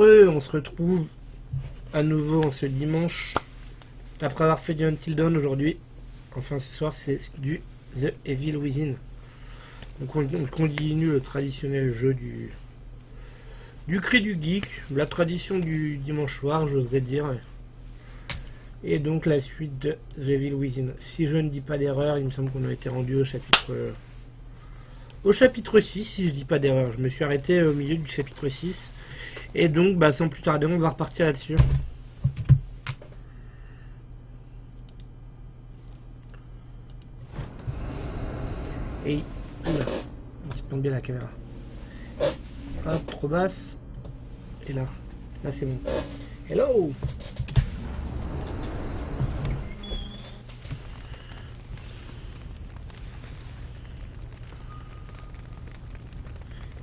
On se retrouve à nouveau en ce dimanche après avoir fait du Until Dawn aujourd'hui. Enfin ce soir c'est du The Evil Within. Donc on continue le traditionnel jeu du cri du geek, la tradition du dimanche soir j'oserais dire. Et donc la suite de The Evil Within. Si je ne dis pas d'erreur, il me semble qu'on a été rendu au chapitre 6 si je dis pas d'erreur. Je me suis arrêté au milieu du chapitre 6. Et donc, sans plus tarder, on va repartir là-dessus. Et oula, on se plante bien la caméra. Hop, trop basse. Et là, c'est bon. Hello!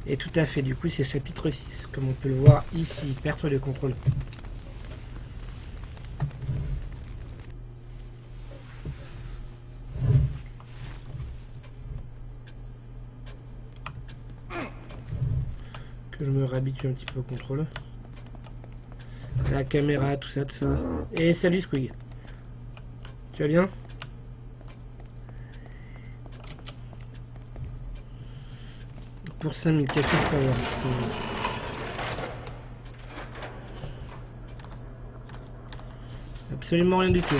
Et tout à fait, du coup, c'est chapitre 6, comme on peut le voir ici, perte de contrôle. Que je me réhabitue un petit peu au contrôle. La caméra, tout ça, tout ça. Et salut Squig. Tu vas bien? Pour 5000, qu'est-ce que je peux avoir? 5000. Absolument rien du tout.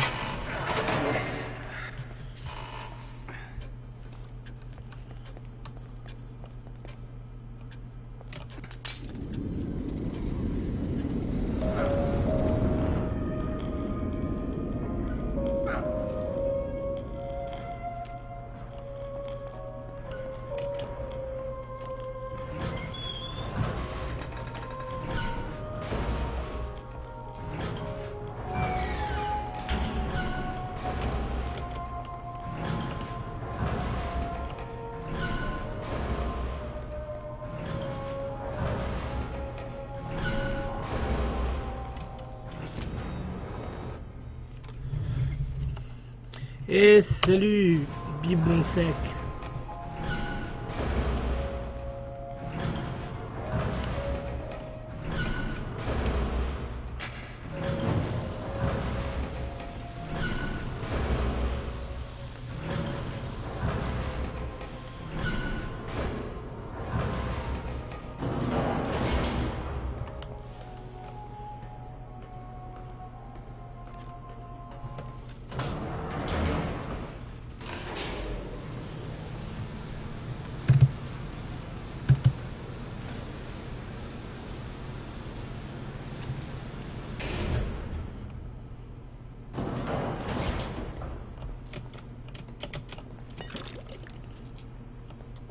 Et salut, Biblon sec.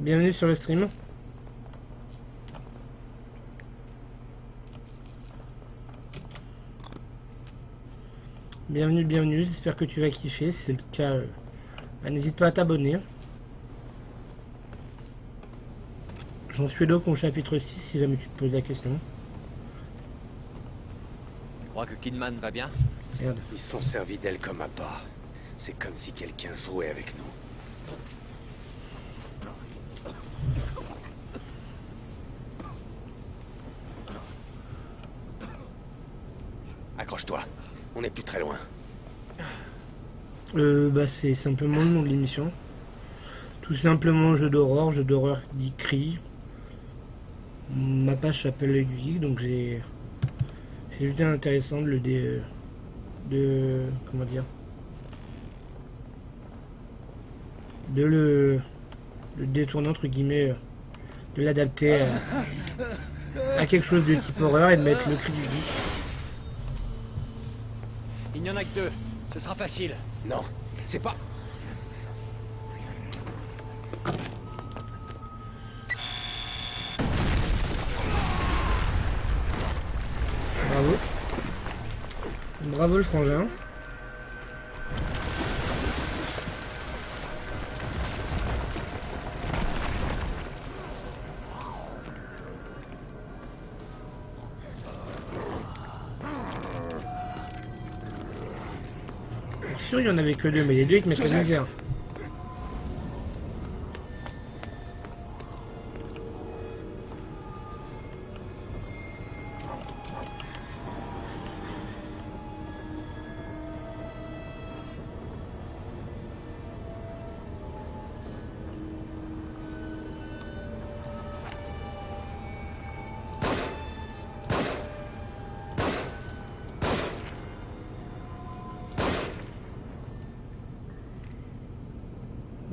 Bienvenue sur le stream. Bienvenue, j'espère que tu vas kiffer. Si c'est le cas, n'hésite pas à t'abonner. J'en suis donc au chapitre 6 si jamais tu te poses la question. Tu crois que Kidman va bien? Merde. Ils se sont servis d'elle comme appât. C'est comme si quelqu'un jouait avec nous. Accroche-toi, on n'est plus très loin. C'est simplement le nom de l'émission. Tout simplement jeu d'horreur dit cri. Ma page s'appelle L'Œil du Geek, donc c'est juste intéressant comment dire, de le détourner entre guillemets, de l'adapter à quelque chose de type horreur et de mettre le cri du geek. Il n'y en a que deux, ce sera facile. Non, c'est pas... Bravo. Bravo le frangin. Sûr, il y en avait que deux, mais les deux ils te mettent la misère.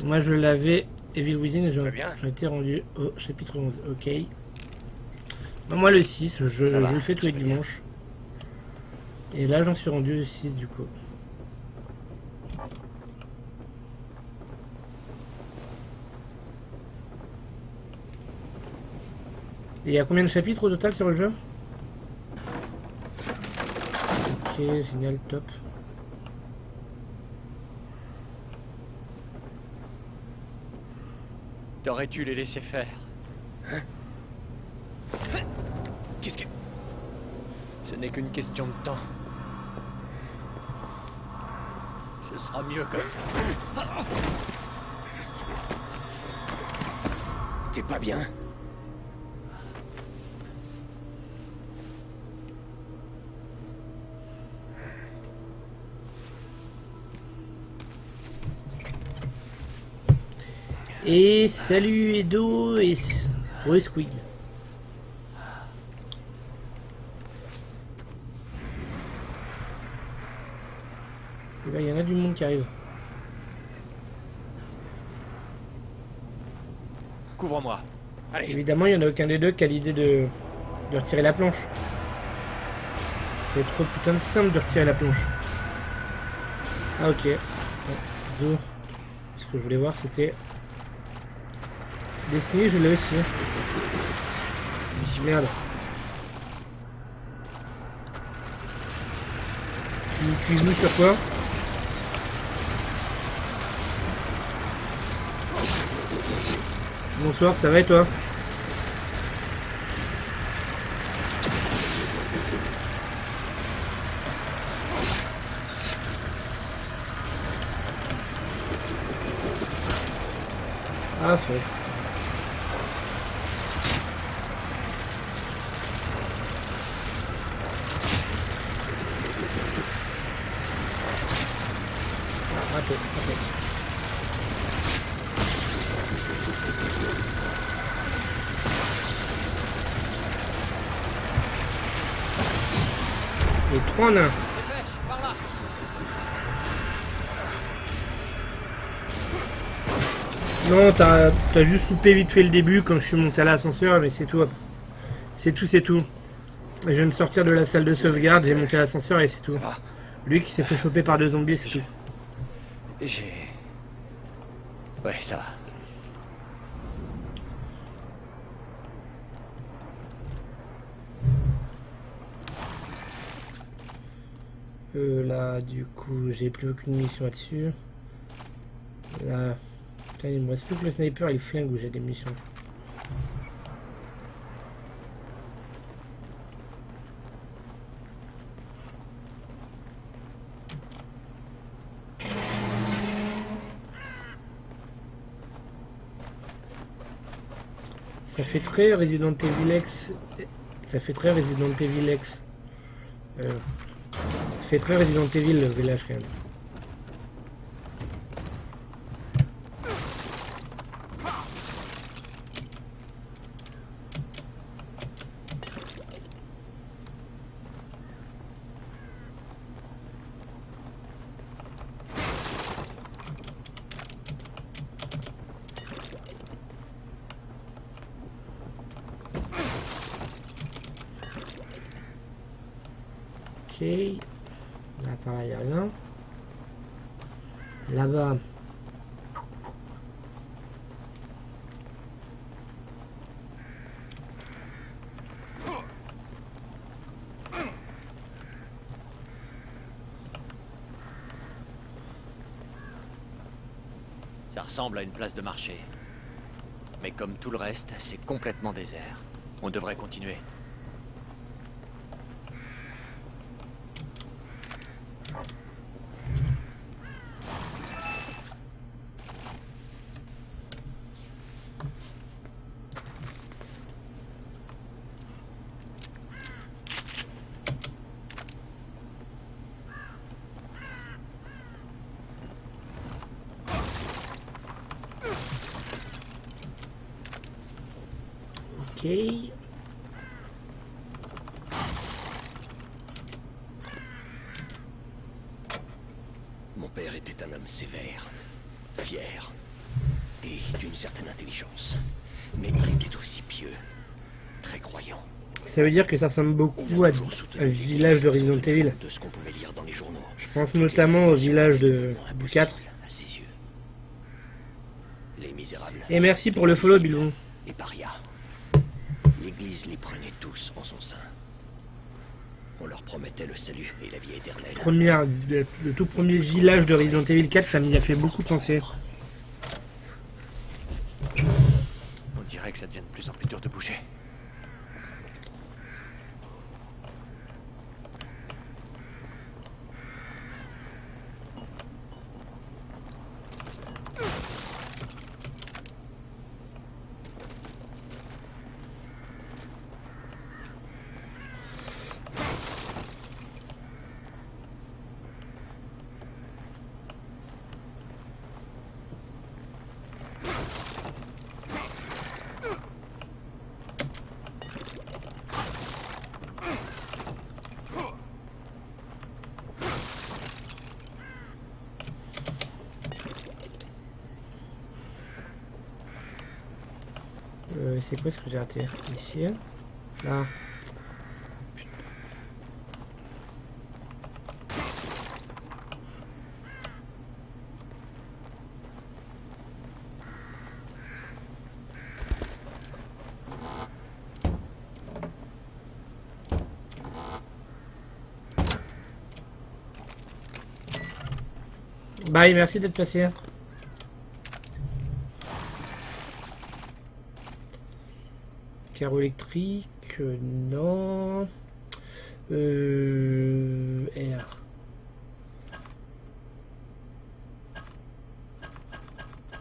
Moi je l'avais Evil Within et Va bien. j'en étais rendu au chapitre 11. Ok. Bah, moi le 6, je va, le fais tous les je vais bien. dimanches. Et là j'en suis rendu au 6 du coup. Et il y a combien de chapitres au total sur le jeu? Ok, génial, top. T'aurais dû les laisser faire. Qu'est-ce que... Ce n'est qu'une question de temps. Ce sera mieux comme ça. T'es pas bien? Et salut Edo et Squig. Et là il y en a du monde qui arrive. Couvre-moi. Allez, Évidemment il n'y en a aucun des deux qui a l'idée de retirer la planche. C'est trop putain de simple de retirer la planche. Ah ok. Bon, Zo. Ce que je voulais voir c'était... Destiny je l'ai aussi. Merde. Tu joues sur quoi? Bonsoir, ça va et toi? Ah, fait. Ah, raté, raté. Et 3 en 1. Dépêche, par là. Non, t'as juste loupé vite fait le début quand je suis monté à l'ascenseur, mais c'est tout. C'est tout, c'est tout. Je viens de sortir de la salle de sauvegarde, j'ai monté l'ascenseur et c'est tout. ça va? Lui qui s'est fait choper par 2 zombies, c'est tout. J'ai... Ouais, ça va. Là, du coup, j'ai plus aucune mission là-dessus. Là, putain, il me reste plus que le sniper et le flingue où j'ai des missions. Ça fait très Resident Evil X. Ça fait très Resident Evil X. Ça fait très Resident Evil le village quand même. Ok. Là, pareil, y a rien. Là-bas. Ça ressemble à une place de marché. Mais comme tout le reste, c'est complètement désert. On devrait continuer. Ok. Mon père était un homme sévère, fier. Et d'une certaine intelligence. Mais il était aussi pieux. Très croyant. Ça veut dire que ça ressemble beaucoup à un village de Resident Evil. De ce qu'on pouvait lire dans les journaux. Je pense notamment au village du 4. À ses yeux. Les misérables. Et merci pour le follow, Bilbon. Les parias. L'Église les prenait tous en son sein. On leur promettait le salut et la vie éternelle. Le tout premier village de Resident Evil 4, ça m'y a fait beaucoup penser. On dirait que ça devient de plus en plus dur de bouger. C'est quoi ce que j'ai raté? Ici. Là. Bye, merci d'être passé. Carreau électrique, non. R.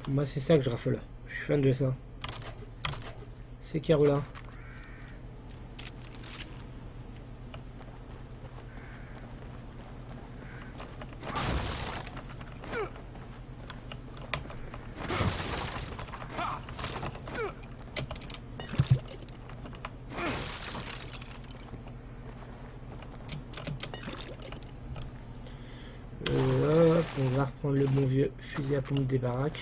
Moi, c'est ça que je raffole. Je suis fan de ça. Ces carreaux-là. Hop, on va reprendre le bon vieux fusil à pompe des baraques.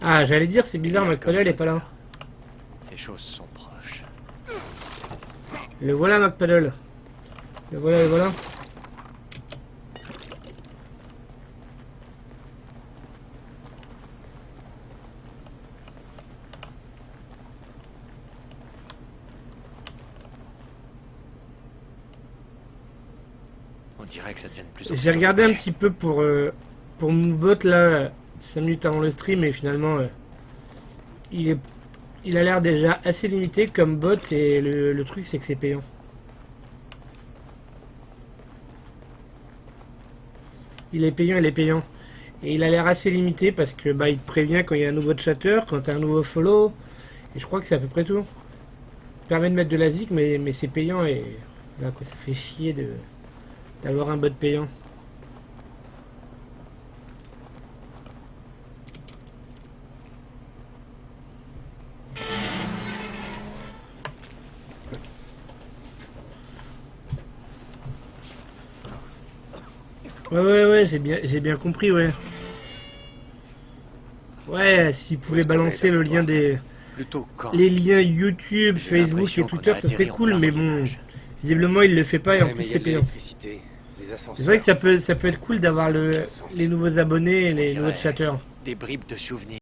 Ah, j'allais dire, c'est bizarre, McPaddle est pas là. Ces choses sont proches. Le voilà, McPaddle. Le voilà, le voilà. On dirait que ça devient de plus en plus J'ai dur de regardé un bouger. petit peu pour Moonbot là, 5 minutes avant le stream, et finalement il a l'air déjà assez limité comme bot, et le truc c'est que c'est payant. Il est payant, il est payant. Et il a l'air assez limité parce que bah il te prévient quand il y a un nouveau chatter, quand tu as un nouveau follow, et je crois que c'est à peu près tout. Il permet de mettre de la zik, mais c'est payant, et là quoi, ça fait chier d'avoir un bot payant. Ouais, j'ai bien compris, ouais. Ouais, s'ils pouvaient balancer le lien Plutôt quand les liens YouTube, J'ai Facebook et l'impression qu'on Twitter, a ça serait atterri en cool, plein mais Moyen bon, Âge. visiblement il le fait pas, et en Ouais, plus mais il y a c'est de payant. l'électricité, les ascenseurs. C'est vrai que ça peut être cool d'avoir les nouveaux abonnés et les nouveaux chatters. des bribes de souvenirs.